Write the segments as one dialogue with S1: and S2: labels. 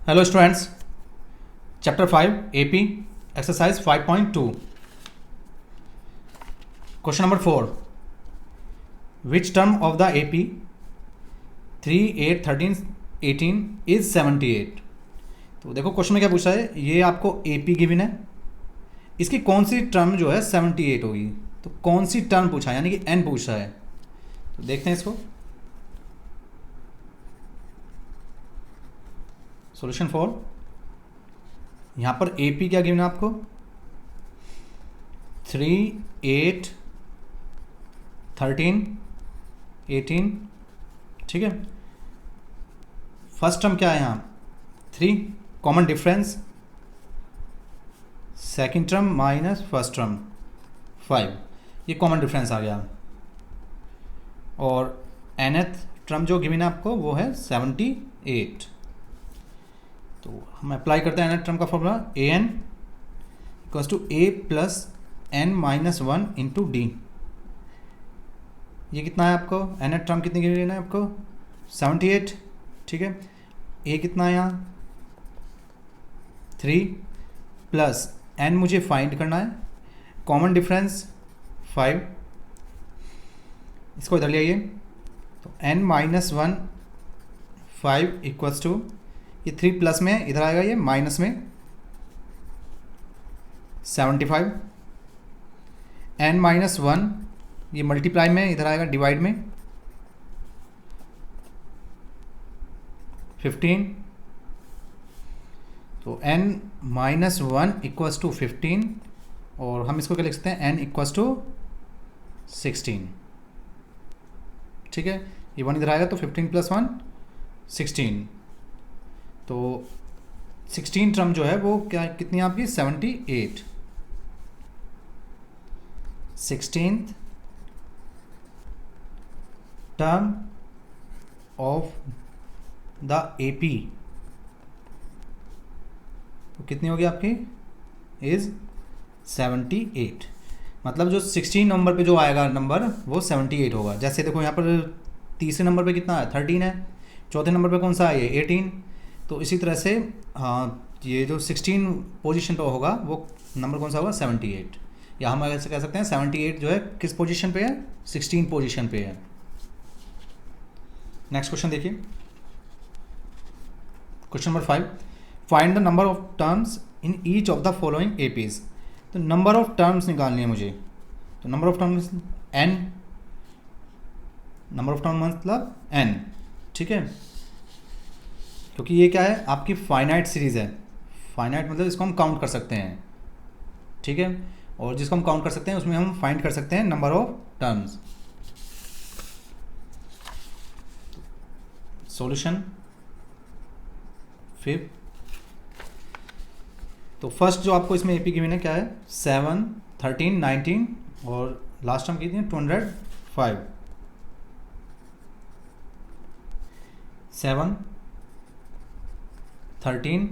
S1: Hello students, chapter 5 AP exercise 5.2. Question number 4. Which term of the AP 3, 8, 13, 18 is 78? तो देखो question में क्या पूछा है, ये आपको AP गिवन है, इसकी कौन सी टर्म जो है 78 होगी। तो कौन सी टर्म पूछा है, यानी कि n पूछा है। तो देखते हैं इसको। सॉल्यूशन फॉर, यहाँ पर AP क्या गिवन है आपको 3, 8, 13, 18, ठीक है। फर्स्ट टर्म क्या है यहाँ 3, common difference, second term minus first term 5, ये कॉमन डिफरेंस आ गया। और nth टर्म जो गिवन है आपको वो है 78। तो हम अप्लाई करते हैं nth टर्म का formula, an equals to a plus n minus 1 into d. ये कितना है आपको, nth टर्म कितनी गिवन है आपको 78, ठीक है। a कितना है यहाँ 3 प्लस n मुझे फाइंड करना है, कॉमन डिफरेंस 5, इसको इधर ले आइए। तो n माइनस 1 5 इक्वल्स टू, ये 3 प्लस में इधर आएगा, ये माइनस में 75, n माइनस 1 ये मल्टीप्लाई में इधर आएगा, डिवाइड में 15। तो n माइनस 1 इक्वल्स टू 15, और हम इसको क्या लिख सकते हैं n इक्वल्स टू 16, ठीक है। ये 1 इधर आएगा तो 15 प्लस 1 16। तो 16 टर्म जो है वो क्या कितनी है आपकी 78। 16th term of the AP तो कितनी होगी आपकी इज 78। मतलब जो 16 नंबर पे जो आएगा नंबर वो 78 होगा। जैसे देखो यहाँ पर तीसरे नंबर पे कितना है 13 है, चौथे नंबर पे कौन सा है ये 18। तो इसी तरह से हाँ, ये जो 16 पोजीशन पे होगा वो नंबर कौन सा होगा 78, या हम ऐसे कह सकते हैं 78 जो है किस पोजीशन पे है 16 पोजीशन पे है। नेक्स्ट क्वेश्चन देखिए, question number 5, find the number of terms in each of the following APs। तो नंबर ऑफ टर्म्स निकालनी है मुझे। तो number of terms n, number of term मतलब n, ठीक है। क्योंकि ये क्या है आपकी फाइनाइट सीरीज़ है, फाइनाइट मतलब इसको हम काउंट कर सकते हैं, ठीक है। और जिसको हम काउंट कर सकते हैं उसमें हम फाइंड कर सकते हैं नंबर ऑफ टर्म्स। सॉल्यूशन फिर, तो फर्स्ट जो आपको इसमें AP गिवन है क्या है 7, 13, 19 और लास्ट टर्म कितनी है 205। 7, 13,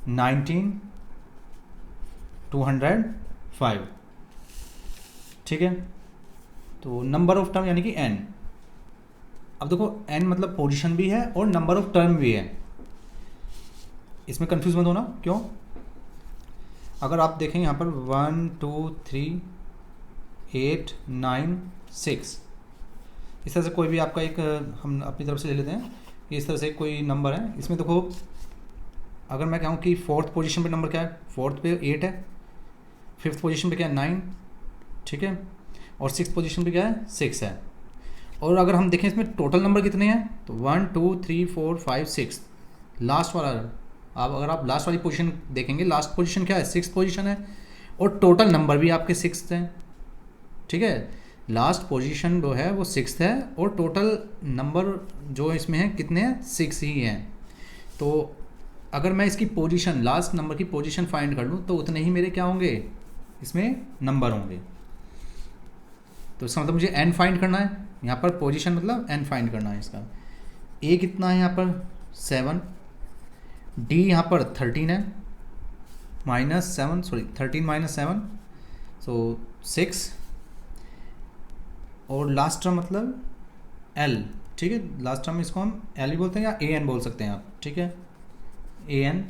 S1: 19, 205, ठीक है। तो नंबर ऑफ टर्म यानी कि n। अब देखो n मतलब पोजीशन भी है और नंबर ऑफ टर्म भी है, इसमें कंफ्यूज मत होना। क्यों, अगर आप देखें यहाँ पर 1, 2, 3, 8, 9, 6, इस तरह से कोई भी आपका एक हम अपनी तरफ से ले लेते हैं कि इस तरह से कोई नंबर है। इसमें देखो अगर मैं कहूँ कि फोर्थ पोजीशन पे नंबर क्या है, फोर्थ पे 8 है, फिफ्थ पोजीशन पे क्या है 9, ठीक है, और सिक्स पोजीशन पे क्या है 6 है। और अगर हम देखें इसमें टोटल नंबर कितने हैं तो 1, 2, 3, 4, 5, 6, लास्ट वाला, अब अगर आप लास्ट वाली पोजीशन देखेंगे लास्ट पोजीशन क्या है 6 पोजीशन है, और टोटल नंबर भी आपके 6 हैं, ठीक है। लास्ट पोजीशन जो है वो 6 है और टोटल नंबर जो इसमें है कितने हैं 6 ही हैं। तो अगर मैं इसकी पोजीशन लास्ट नंबर की पोजीशन फाइंड कर लूँ तो उतने ही मेरे क्या होंगे इसमें नंबर होंगे। तो इसका मतलब मुझे n फाइंड करना है, यहाँ पर पोजीशन मतलब n फाइंड करना है इसका। a कितना है यहाँ पर 7, d यहाँ पर 13 है, माइनस 7 सॉरी 13 माइनस 7 सो 6, और लास्ट टर्म मतलब L, ठीक है, लास्ट टर्म इसको हम एल भी बोलते हैं या ए एन बोल सकते हैं आप, ठीक है, ए एन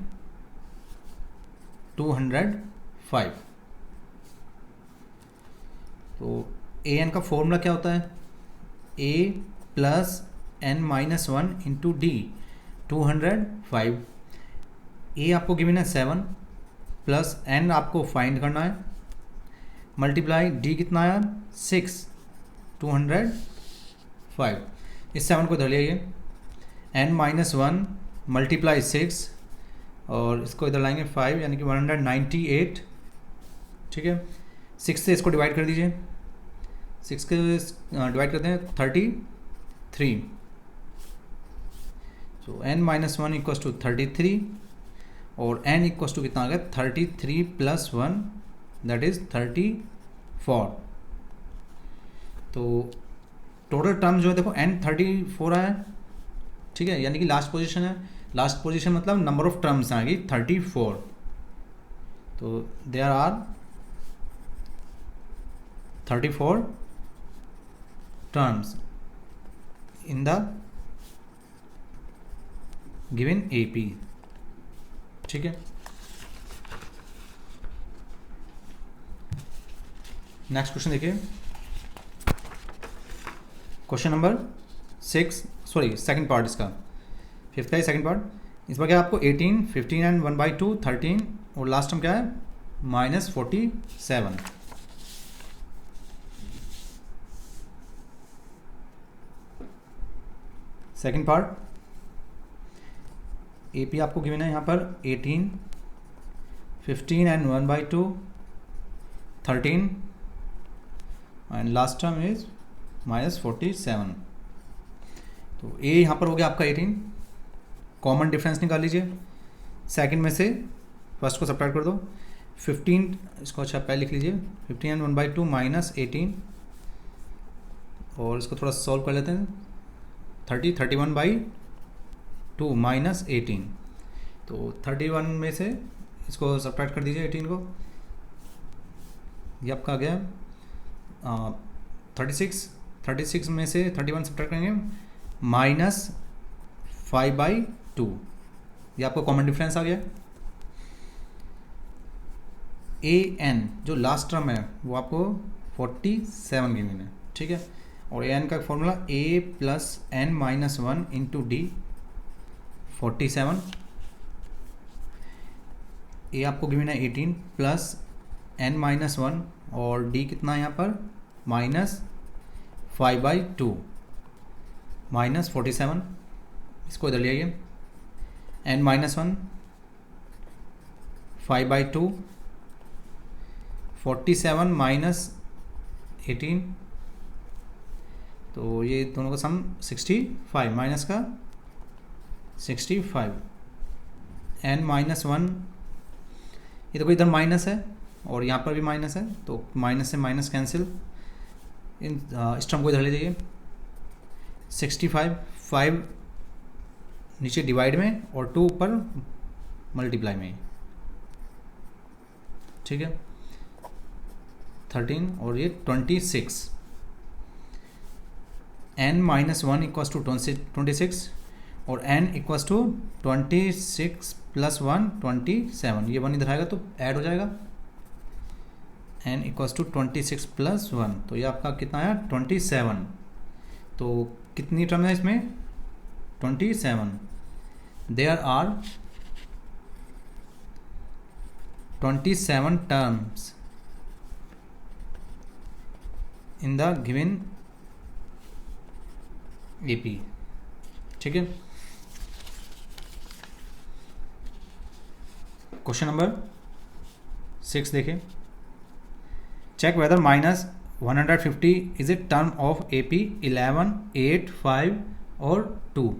S1: 205। तो ए एन का फॉर्मूला क्या होता है, a plus n minus one into d 205। A आपको गिवन है 7 प्लस एन आपको फाइंड करना है, मल्टीप्लाई डी कितना आया 6, 205। इस 7 को धर लिया, एन माइनस वन मल्टीप्लाई 6 और इसको इधर लाएंगे 5 यानी कि 198, ठीक है। 6 से इसको डिवाइड कर दीजिए, 6 के डिवाइड करते हैं 33। तो n minus one equals to 33 और n इक्वस टू कितना आ गया 33 प्लस 1 दैट इज 34। तो टोटल टर्म जो है देखो n 34 आया, ठीक है, यानी कि लास्ट पोजीशन है। लास्ट पोजीशन मतलब नंबर ऑफ टर्म्स आ गई 34। तो there are 34 terms in the given AP, ठीक है। नेक्स्ट क्वेश्चन देखिए, question number 6, sorry second part इसका, फिफ्थ का ही सेकंड पार्ट। इसमें क्या है आपको 18, 15 एंड 1/2 13 और लास्ट टर्म क्या है -47। सेकंड पार्ट AP आपको गिवन है यहाँ पर 18, 15 and 1/2 13 and last term is -47। तो A यहाँ पर हो गया आपका 18, कॉमन डिफरेंस निकाल लीजिए, सेकंड में से फर्स्ट को सब्ट्रैक्ट कर दो। 15 इसको अच्छा पहले लिख लीजिए, 15 एंड 1/2 -18 और इसको थोड़ा सॉल्व कर लेते हैं। 31/2 -18, तो 31 में से इसको सब्ट्रैक्ट कर दीजिए 18 को, ये आपका आ गया 36 में से 31 सब्ट्रैक्ट करेंगे -5/2, ये आपका कॉमन डिफरेंस आ गया। AN जो लास्ट टर्म है वो आपको 47 गिवन है, ठीक है, और AN का formula A plus n minus one into D 47। A आपको गिवन है 18 प्लस n माइनस वन और D कितना है यहाँ पर -5/2 -47। इसको इधर ले आइए, n माइनस वन 5/2 47 -18, तो ये दोनों का सम 65 माइनस का 65। n माइनस वन, ये देखो इधर माइनस है और यहाँ पर भी माइनस है, तो माइनस से माइनस कैंसिल, इन इस टर्म को इधर ले जाइए। 65 5 नीचे डिवाइड में और 2 ऊपर मल्टीप्लाई में, ठीक है, 13 और ये 26। n minus one equals to 26 और n इक्वस टू 26 प्लस 1 27, ये 1 इधर आएगा तो ऐड हो जाएगा, n इक्वस टू 26 प्लस 1, तो ये आपका कितना आया 27। तो कितनी टर्म है इसमें 27, there are 27 terms in the given AP, ठीक है। क्वेश्चन नंबर 6 देखें, check whether -150 is a term of AP 11, 8, 5 और 2,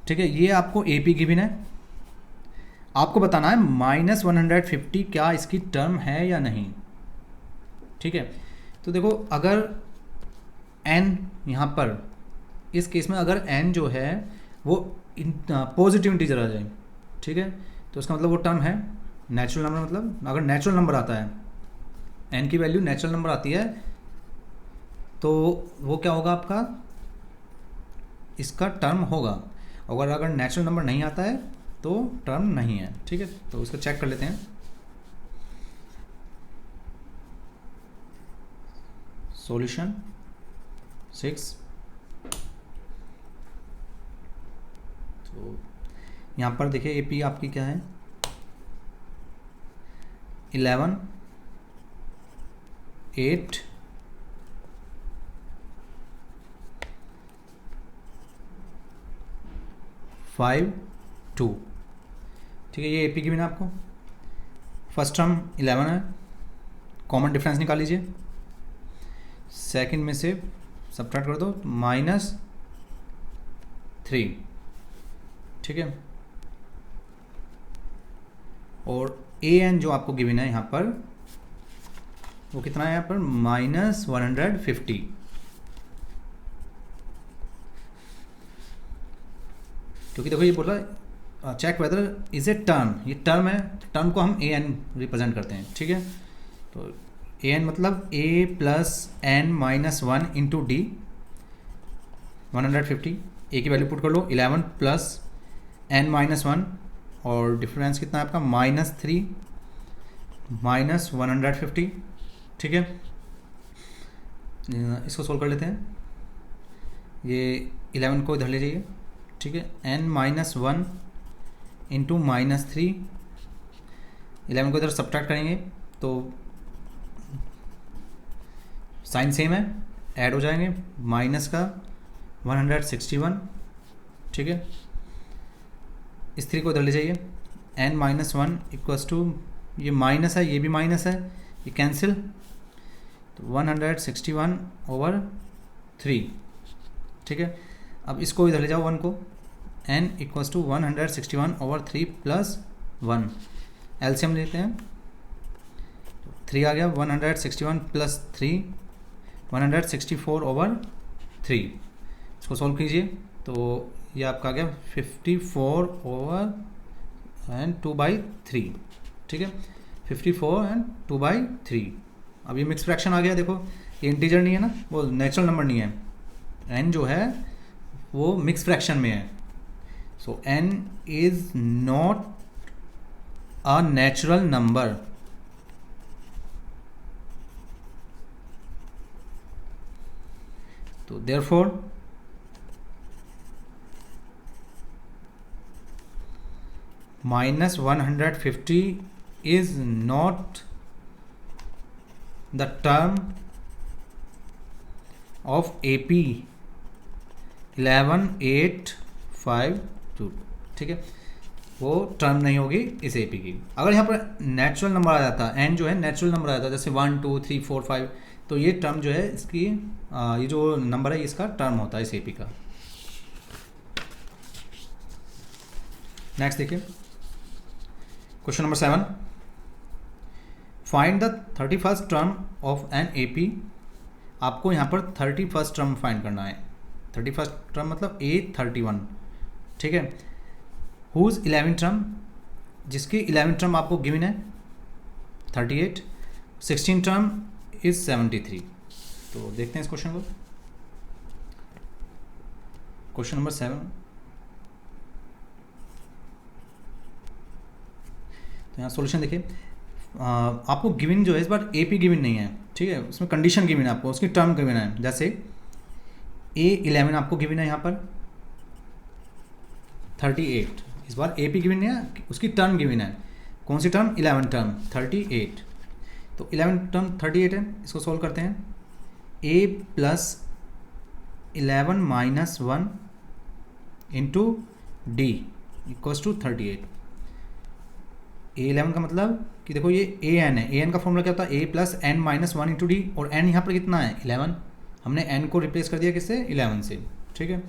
S1: ठीक है। ये आपको AP गिवन है, आपको बताना है -150 क्या इसकी टर्म है या नहीं, ठीक है। तो देखो अगर n यहाँ पर इस केस में अगर n जो है वो पॉजिटिव इंटीजर आ जाए, ठीक है, तो उसका मतलब वो टर्म है नेचुरल नंबर। मतलब अगर नेचुरल नंबर आता है, n की वैल्यू नेचुरल नंबर आती है, तो वो क्या होगा आपका, इसका टर्म होगा, और अगर नेचुरल नंबर नहीं आता है तो टर्म नहीं है। ठीक है, तो उसको चेक कर लेते हैं। सॉल्यूशन 6, तो यहाँ पर देखिए ए पी आपकी क्या है, 11, 8, 5, 2। ठीक है, ये ए पी की बिना आपको फर्स्ट टर्म 11 है, कॉमन डिफरेंस निकाल लीजिए, सेकंड में से सब्ट्रैक्ट कर दो -3। ठीक है, और ए एन जो आपको गिवन है यहाँ पर वो कितना है यहाँ पर -150। क्योंकि देखो ये बोल रहा है check whether is a term, ये टर्म है, टर्म को हम ए एन रिप्रेजेंट करते हैं। ठीक है, तो ए एन मतलब a plus n minus 1 into d, 150। A की वैल्यू पुट कर लो 11 प्लस एन माइनस 1, और डिफरेंस कितना है आपका -3 माइनस 150। ठीक है, इसको सोल्व कर लेते हैं। ये 11 को इधर ले जाइए। ठीक है, n माइनस 1 इंटू -3, 11 को इधर सब्ट्रैक्ट करेंगे तो साइन सेम है, ऐड हो जाएंगे, माइनस का 161। ठीक है, इस 3 को इधर ले जाइए, n माइनस 1 इक्वल्स टू, ये माइनस है, ये भी माइनस है, ये कैंसिल, तो 161/3। ठीक है, अब इसको इधर ले जाओ 1 को, n equals to 161/3 plus 1, LCM लेते हैं, तो 3 आ गया, 161 प्लस 3 164/3। इसको सॉल्व कीजिए तो ये आपका आ गया 54/2/3। ठीक है, 54/2/3। अब ये मिक्स फ्रैक्शन आ गया, देखो ये इंटीजर नहीं है ना, वो नेचुरल नंबर नहीं है, n जो है वो मिक्स फ्रैक्शन में है। सो n is not a natural number. तो therefore -150 is not the term of AP 11852। ठीक है, वो टर्म नहीं होगी इस AP की। अगर यहाँ पर नेचुरल नंबर आ जाता, n जो है नेचुरल नंबर आ जाता, जैसे 1 2 3 4 5, तो ये टर्म जो है इसकी ये जो नंबर है इसका टर्म होता है इस AP का। नेक्स्ट देखिए, question number 7, find the 31st term of an AP। आपको यहाँ पर 31st टर्म फाइंड करना है। 31st टर्म मतलब A31। ठीक है, हुज 11 टर्म, जिसकी 11 टर्म आपको गिवन है 38, 16 टर्म इज 73। तो देखते हैं इस क्वेश्चन को। क्वेश्चन नंबर 7, तो यहाँ सॉल्यूशन देखिए, आपको गिवन जो है इस बार AP गिवन नहीं है। ठीक है, उसमें कंडीशन गिवन है, आपको उसकी टर्म गिवन है। जैसे A11 आपको गिवन है यहाँ पर 38, इस बार AP गिवन है, उसकी टर्म गिवन है। कौन सी टर्म? 11 टर्म 38। तो 11 टर्म 38 है, इसको सोल्व करते हैं। A plus 11 minus 1 into D equals to 38। A11 का मतलब कि देखो ये AN है, AN का फॉर्मूला क्या होता है? A plus n minus 1 into D, और n यहाँ पर कितना है? 11। हमने n को रिप्लेस कर दिया किससे? 11 से। ठीक है,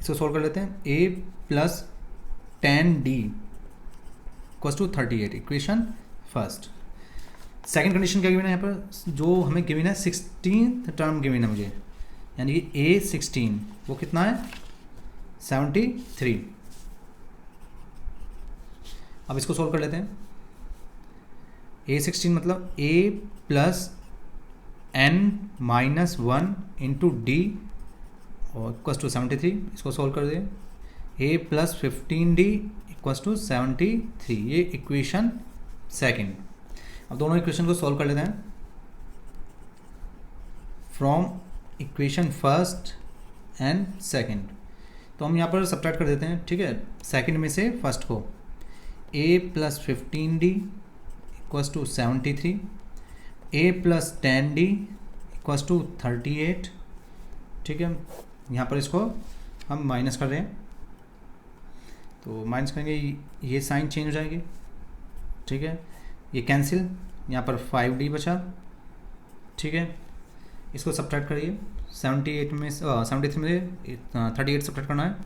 S1: इसको सोल्व कर लेते हैं। A plus 10D equals to 38, equation first. Second condition क्या गिवन है यहाँ पर? जो हमें गिवन है 16th टर्म गिवन है मुझे, यानी कि A16 वो कितना है? 73। अब इसको सोल्व कर लेते हैं। A16 मतलब A plus n minus 1 into D और इक्वस टू 73, इसको सॉल्व कर दिए, a plus 15d equals to 73, ये इक्वेशन सेकंड। अब दोनों इक्वेशन को सॉल्व कर लेते हैं from equation first and second. तो हम यहाँ पर सब्ट्रैक्ट कर देते हैं, ठीक है, सेकंड में से फर्स्ट को, a plus 15d equals to 73, a plus 10d equals to 38, ठीक है। यहाँ पर इसको हम माइनस कर रहे हैं, तो माइनस करेंगे, ये साइन चेंज हो जाएगी, ठीक है, ये कैंसिल, यहाँ पर 5d बचा, ठीक है। इसको सब्ट्रैक्ट करिए, 78 में 73 में 38 सब्ट्रैक्ट करना है,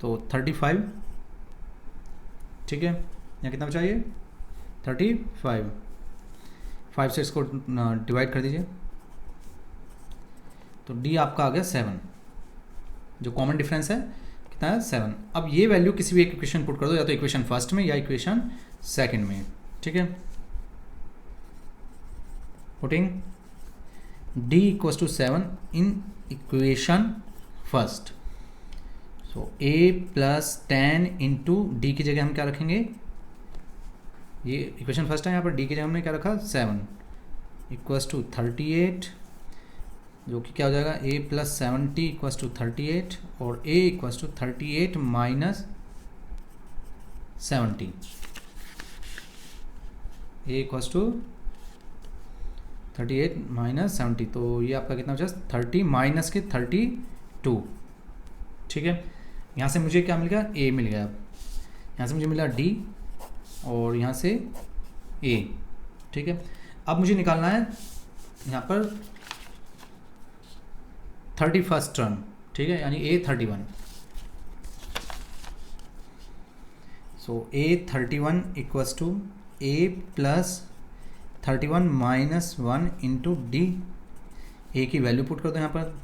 S1: तो 35, ठीक है। यहाँ कितना बचा, ये 35, 5 से इसको डिवाइड कर दीजिए, तो d आपका आ गया 7, जो कॉमन डिफरेंस है कितना है 7। अब ये वैल्यू किसी भी एक इक्वेशन पुट कर दो, या तो इक्वेशन फर्स्ट में या इक्वेशन सेकंड में, ठीक है। Putting d equals to 7 in equation first, so a plus 10 into d की जगह हम क्या रखेंगे, ये इक्वेशन फर्स्ट है, यहाँ पर d की जगह हमने क्या रखा 7 इक्वल्स टू 38, जो कि क्या हो जाएगा a प्लस 70 इक्वल्स टू 38, और a equals to 38 minus 70, a equals to 38 minus 70, तो ये आपका कितना बचा 30 माइनस के 32, ठीक है। यहाँ से मुझे क्या मिल गया, a मिल गया, यहाँ से मुझे मिला d और यहाँ से a, ठीक है। अब मुझे निकालना है यहाँ पर 31st टर्म, ठीक है, यानी a31, so a31 equals to a plus 31 minus 1 into d, a की वैल्यू पुट कर दो यहाँ पर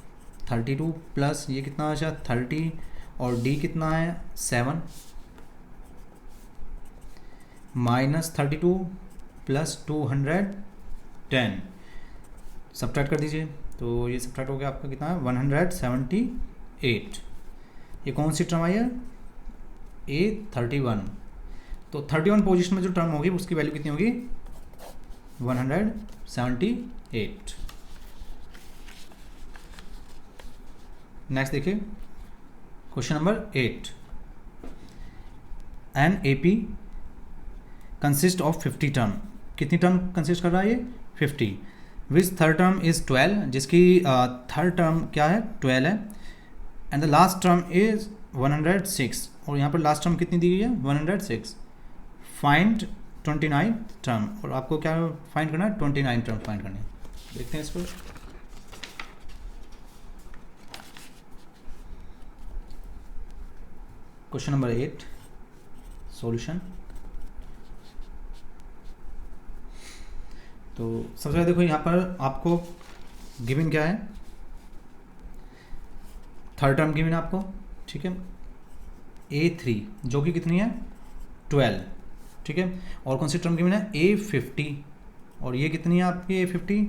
S1: 32 प्लस ये कितना अच्छा 30, और डी कितना है 7 माइनस 32 प्लस 210, सब्ट्रैक्ट कर दीजिए, तो ये सब्ट्रैक्ट हो गया आपका कितना है 178। ये कौन सी टर्म आई है, a31, तो 31 पोजीशन में जो टर्म होगी उसकी वैल्यू कितनी होगी 178। नेक्स्ट देखिए question number 8, an AP consist of 50 term, कितनी टर्म कंसिस्ट कर रहा है ये 50, विच थर्ड टर्म इज 12, जिसकी थर्ड टर्म क्या है 12 है, and the last term is 106, और यहाँ पर लास्ट टर्म कितनी दी गई है 106, फाइंड 29 टर्म, और आपको क्या फाइंड करना है 29 टर्म फाइंड करनी है। देखते हैं इसको, क्वेश्चन नंबर 8 सॉल्यूशन। तो सबसे पहले देखो यहाँ पर आपको गिवन क्या है, थर्ड टर्म गिवन आपको, ठीक है, a3 जो कि कितनी है 12, ठीक है, और कौन सी टर्म गिवन है a50, और ये कितनी है आपकी a50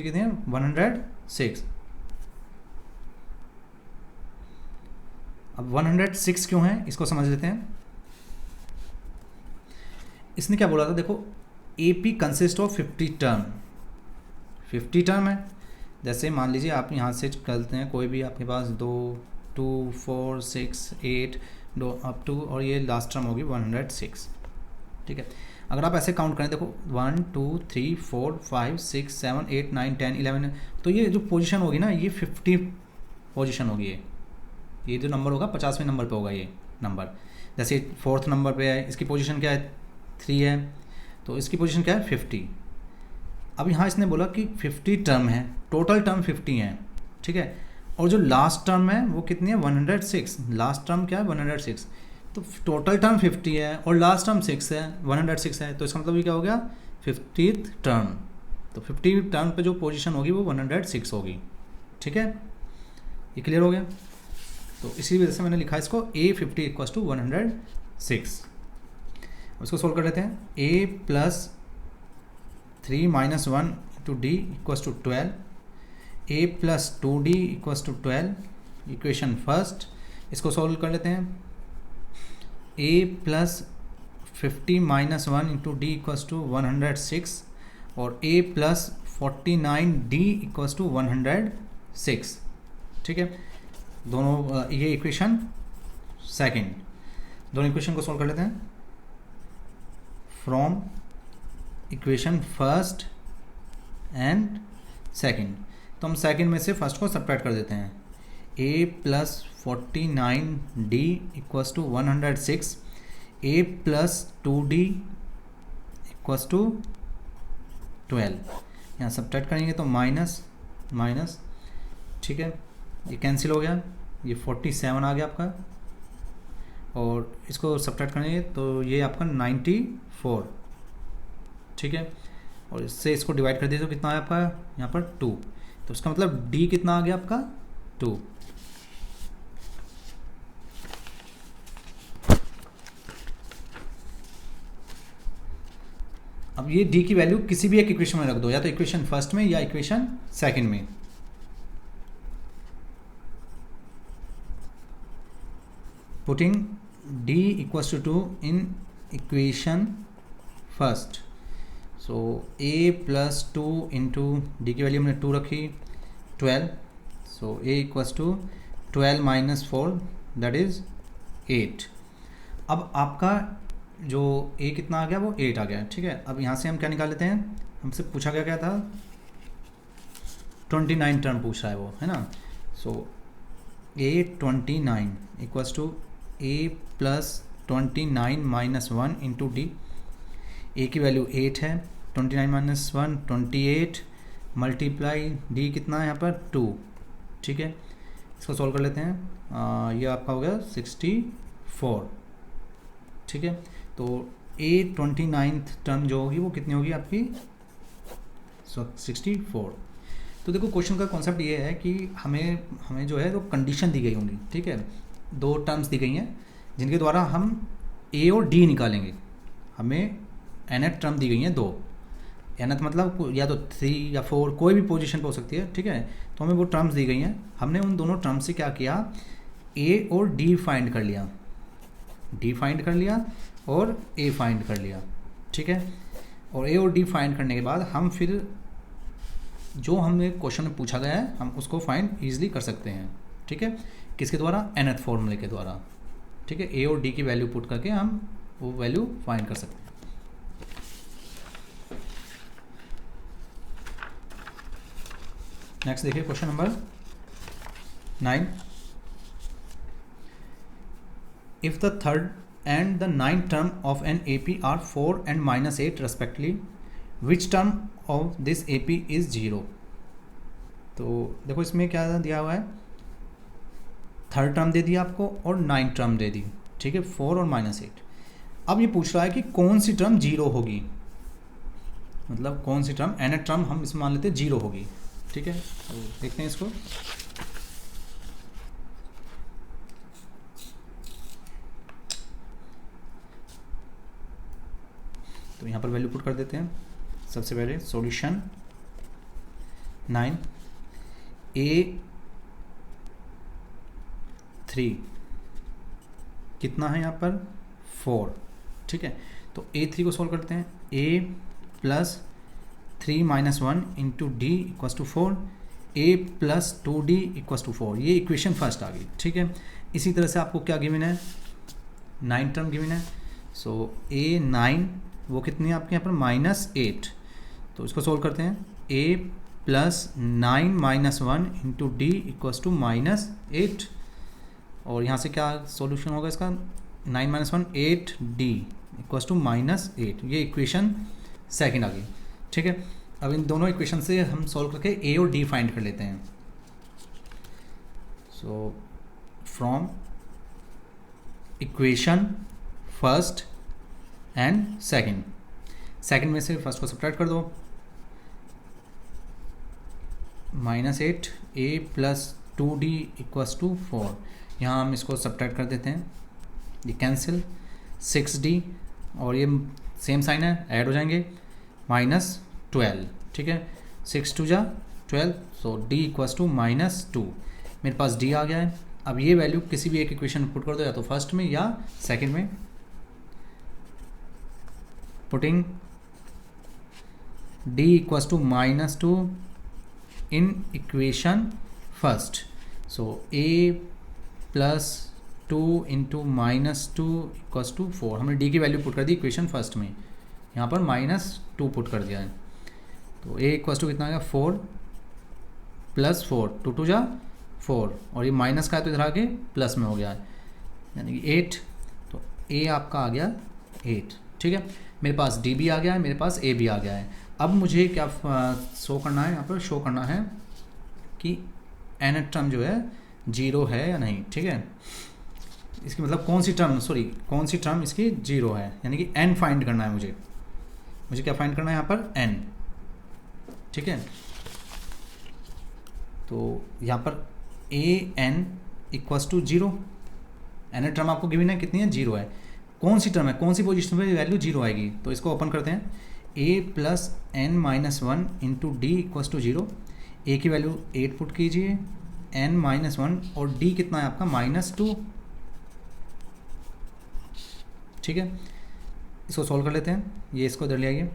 S1: कितनी है 106। अब 106 क्यों है इसको समझ लेते हैं। इसने क्या बोला था, देखो AP consist of 50 term, 50 term है, जैसे मान लीजिए आप यहाँ से करते हैं कोई भी आपके पास 2 2 4 6 8 2 अप टू, और ये लास्ट टर्म होगी 106, ठीक है। अगर आप ऐसे काउंट करें, देखो 1 2 3 4 5 6 7 8 9 10 11, तो ये जो पोजीशन होगी ना ये 50 पोजीशन होगी, ये जो नंबर होगा 50वें नंबर पे होगा ये नंबर। जैसे फोर्थ नंबर पे है, इसकी पोजीशन क्या है 3 है, तो इसकी पोजीशन क्या है 50। अब यहाँ इसने बोला कि 50 टर्म है, टोटल टर्म 50 है, ठीक है, और जो लास्ट टर्म है वो कितनी है 106, लास्ट टर्म क्या है 106, तो टोटल टर्म 50 है और लास्ट टर्म 6 है 106 है, तो इसका मतलब ये क्या हो गया 50th टर्म, तो 50 टर्म पे जो पोजीशन होगी वो 106 होगी, ठीक है, ये क्लियर हो गया। तो इसी वजह से मैंने लिखा इसको a50 इक्वल्स टू 106। इसको सोल्व कर लेते हैं, a plus 3 minus 1 into D equals to 12, a plus 2d equals to 12, equation first. इसको सॉल्व कर लेते हैं। A plus 50 minus 1 into D equals to 106 और ए प्लस 49d इक्वल्स टू 106। ठीक है, दोनों ये इक्वेशन सेकंड। दोनों इक्वेशन को सॉल्व कर लेते हैं। From equation first and second, तो हम सेकंड में से फर्स्ट को सब्ट्रैक्ट कर देते हैं। a plus 49d equals to 106, a plus 2d equals to 12। यहाँ सब्ट्रैक्ट करेंगे तो माइनस माइनस, ठीक है, ये कैंसिल हो गया, ये 47 आ गया आपका, और इसको सब्ट्रैक्ट करेंगे तो ये आपका 94। ठीक है, और इससे इसको डिवाइड कर दिए तो कितना आया आपका यहाँ पर 2, तो इसका मतलब d कितना आ गया आपका 2। अब ये d की वैल्यू किसी भी एक इक्वेशन में रख दो, या तो इक्वेशन फर्स्ट में या इक्वेशन सेकंड में। Putting d equals to 2 in equation first, so a plus 2 into d की वैल्यू हमने 2 रखी 12, so a equals to 12 minus 4 that is 8। अब आपका जो a कितना आ गया वो 8 आ गया। ठीक है, अब यहाँ से हम क्या निकाल लेते हैं, हमसे पूछा क्या था 29 टर्म पूछ रहा है वो, है ना। So a 29 equals to a plus 29 minus 1 into d. A की वैल्यू 8 है, 29 माइनस 1 28 मल्टीप्लाई डी कितना है यहाँ पर 2। ठीक है, इसको सॉल्व कर लेते हैं। ये आपका हो गया 64। ठीक है, तो ए 29th टर्म जो होगी वो कितनी होगी आपकी 64। तो देखो क्वेश्चन का कॉन्सेप्ट ये है कि हमें जो है वो कंडीशन दी गई होंगी। ठीक है, दो टर्म्स दी गई हैं जिनके द्वारा हम ए और डी निकालेंगे। हमें nth टर्म दी गई हैं 2, nth मतलब या तो 3 या 4 कोई भी पोजीशन पे हो सकती है। ठीक है, तो हमें वो टर्म्स दी गई हैं, हमने उन दोनों टर्म से क्या किया, a और d फाइंड कर लिया, d फाइंड कर लिया और a फाइंड कर लिया। ठीक है, और a और d फाइंड करने के बाद हम फिर जो हमें क्वेश्चन में पूछा गया है हम उसको फाइंड ईजिली कर सकते हैं। ठीक है, किसके द्वारा, nth फॉर्मूले के द्वारा। ठीक है, a और d की वैल्यू पुट करके हम वो वैल्यू फाइंड कर सकते हैं। नेक्स्ट देखिए question number 9। If the third and the ninth term of an AP are 4 and -8 respectively, which term of this AP is 0। तो देखो इसमें क्या दिया हुआ है, थर्ड टर्म दे दिया आपको और नाइन्थ टर्म दे दी। ठीक है, 4 और -8। अब ये पूछ रहा है कि कौन सी टर्म 0 होगी, मतलब कौन सी टर्म, nth टर्म हम इसमें मान लेते हैं 0 होगी। ठीक है, तो देखते हैं इसको। तो यहाँ पर वैल्यू पुट कर देते हैं। सबसे पहले सॉल्यूशन 9 A3 कितना है यहाँ पर 4। ठीक है, तो A3 को सॉल्व करते हैं। a plus 3 minus 1 into D equals to 4, a plus 2d equals to 4। ये इक्वेशन फर्स्ट आ गई। ठीक है, इसी तरह से आपको क्या गिवन है, 9 टर्म गिवन है। सो A9 वो कितनी है आपके यहाँ पर -8, तो इसको सोल्व करते हैं। a plus 9 minus 1 into D equals to -8, और यहाँ से क्या सॉल्यूशन होगा इसका, 9 माइनस 1 8d इक्वल्स टू -8। ये इक्वेशन सेकंड आ गई। ठीक है, अब इन दोनों इक्वेशन से हम सॉल्व करके a और d फाइंड कर लेते हैं। So from equation first and second में से फर्स्ट को सब्ट्रैक्ट कर दो, -8 a plus 2d equals to 4। यहाँ हम इसको सब्ट्रैक्ट कर देते हैं, ये कैंसिल, 6d और ये सेम साइन है, ऐड हो जाएंगे, -12। ठीक है, 6 टू जा 12, सो डी इक्वल्स टू -2। मेरे पास डी आ गया है। अब ये वैल्यू किसी भी एक इक्वेशन पुट कर दो, या तो फर्स्ट में या सेकंड में। Putting D equals to -2 in equation first, so a plus 2 into -2 equals to 4। हमने डी की वैल्यू पुट कर दी इक्वेशन फर्स्ट में, यहाँ पर -2 पुट कर दिया है। तो ए इक्वल्स टू कितना आ गया 4 + 4, 2 टू जा 4, और ये माइनस का है तो इधर आके प्लस में हो गया है, यानी कि 8। तो ए आपका आ गया 8। ठीक है, मेरे पास डी भी आ गया है, मेरे पास ए भी आ गया है। अब मुझे क्या शो करना है, यहाँ पर शो करना है कि एन टर्म जो है 0 है या नहीं। ठीक है, इसकी मतलब कौन सी टर्म इसकी 0 है, यानी कि n फाइंड करना है मुझे क्या फाइंड करना है यहाँ पर n। ठीक है, तो यहाँ पर a n equals to 0, n term आपको गिवन है, कितनी है 0 है। कौन सी टर्म है, कौन सी पोजीशन पे वैल्यू 0 आएगी, तो इसको ओपन करते हैं। a plus n -1 into D equals to 0। a की वैल्यू 8 पुट कीजिए, n -1, और d कितना है आपका -2। ठीक है, इसको सॉल्व कर लेते हैं। ये इसको इधर ले आइए,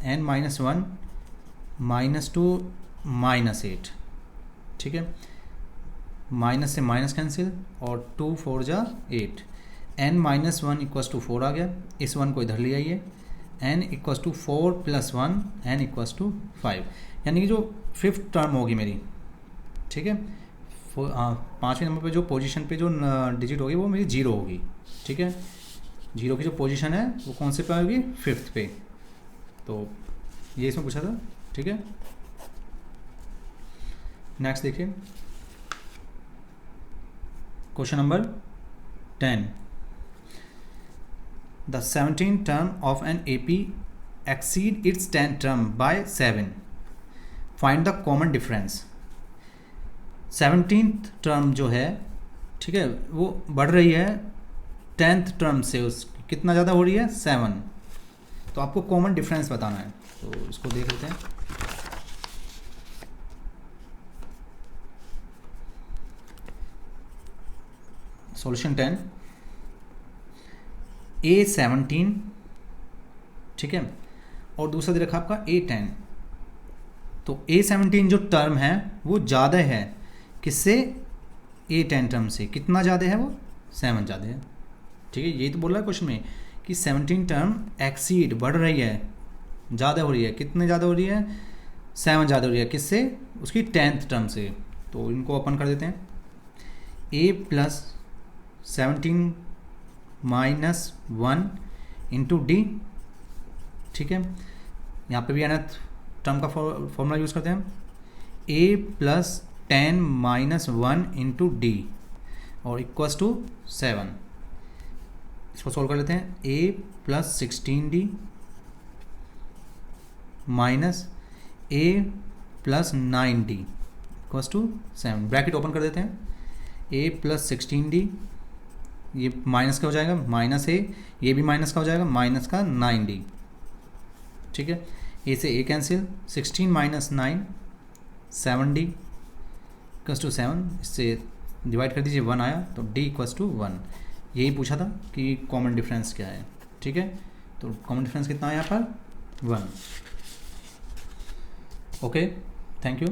S1: n -1 -2 -8। ठीक है, माइनस से माइनस कैंसिल, और 2 4 जा 8। n -1 इक्वल्स टू 4 आ गया, इस 1 को इधर ले आइए। n equals to 4 + 1, n equals to 5, यानी कि जो 5th टर्म होगी मेरी। ठीक है, 5वें नंबर पे जो पोजीशन पे जो डिजिट होगी वो मेरी 0 होगी। ठीक है, 0 की जो पोजीशन है वो कौन से पे आएगी, 5th पे। तो ये इसमें पूछा था। ठीक है, नेक्स्ट देखिए question number 10। The 17th term of an AP exceed its 10th term by 7। Find the common difference. 17th term जो है, ठीक है, वो बढ़ रही है 10th टर्म से, उस कितना ज़्यादा हो रही है 7। तो आपको कॉमन डिफरेंस बताना है, तो इसको देख लेते हैं। सॉल्यूशन 10, A17, ठीक है, और दूसरा दे रखा आपका A10। तो A17 जो टर्म है वो ज़्यादा है किससे, A10 टर्म से। कितना ज़्यादा है वो, 7 ज़्यादा है। ठीक है, यही तो बोल रहा है क्वेश्चन में कि 17 टर्म एक्सीड बढ़ रही है, ज़्यादा हो रही है। कितने ज़्यादा हो रही है, 7 ज़्यादा हो रही है किससे, उसकी 10th टर्म से। तो इनको ओपन कर देते हैं। A + 17 - 1 into D. ठीक है, यहाँ पे भी nth टर्म का फॉर्मूला यूज़ करते हैं। A + 10 - 1 इंटू डी, और इक्वल्स टू 7। इसको सॉल्व कर लेते हैं। A + 16D minus A + 9D equals to 7। Bracket open कर देते हैं। A + 16D, ये माइनस का हो जाएगा, -A, ये भी माइनस का हो जाएगा, -9D। ठीक है, A से A cancel, 16 - 9 7D equals to 7। इससे डिवाइड कर दीजिए, 1 आया, तो D इक्वल्स टू 1। यही पूछा था कि कॉमन डिफरेंस क्या है। ठीक है, तो कॉमन डिफरेंस कितना है यहाँ पर, 1। Okay, thank you.